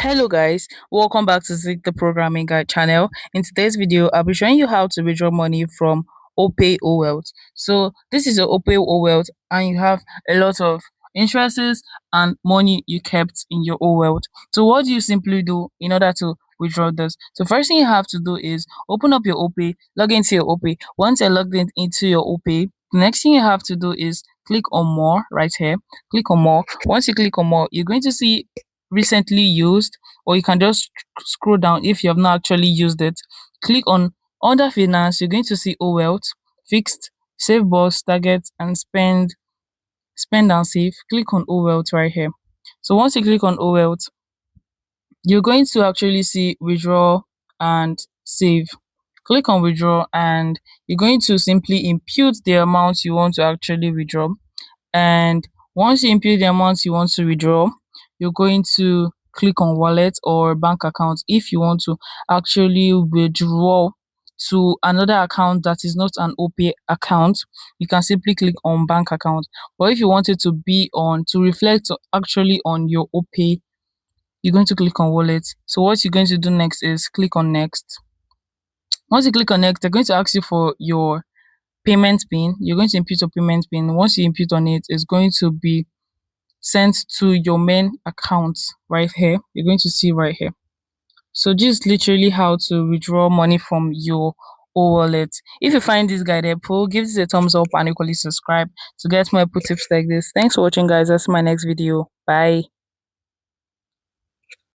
Hello guys, welcome back to the Programming Guide channel. In today's video, I'll be showing you how to withdraw money from OPay OWealth. So this is your OPay OWealth and you have a lot of interests and money you kept in your OWealth. So what do you simply do in order to withdraw this? So first thing you have to do is open up your OPay, log into your OPay. Once you're logged into your OPay, the next thing you have to do is click on more right here. Click on more. Once you click on more, you're going to see recently used, or you can just scroll down if you have not actually used it. Click on under finance, you're going to see OWealth, fixed, save boss, target, and spend and save. Click on OWealth right here. So once you click on OWealth, you're going to actually see withdraw and save. Click on withdraw and you're going to simply impute the amount you want to actually withdraw. And once you input the amount you want to withdraw, you're going to click on wallet or bank account. If you want to actually withdraw to another account that is not an OPay account, you can simply click on bank account. But if you want it to be on to reflect actually on your OPay, you're going to click on wallet. So what you're going to do next is click on next. Once you click on next, they're going to ask you for your payment pin. You're going to input your payment pin. Once you input on it, it's going to be sent to your main account right here. You're going to see right here. So this is literally how to withdraw money from your wallet. If you find this guide helpful, give this a thumbs up and equally subscribe to get more helpful tips like this. Thanks for watching guys. That's my next video. Bye.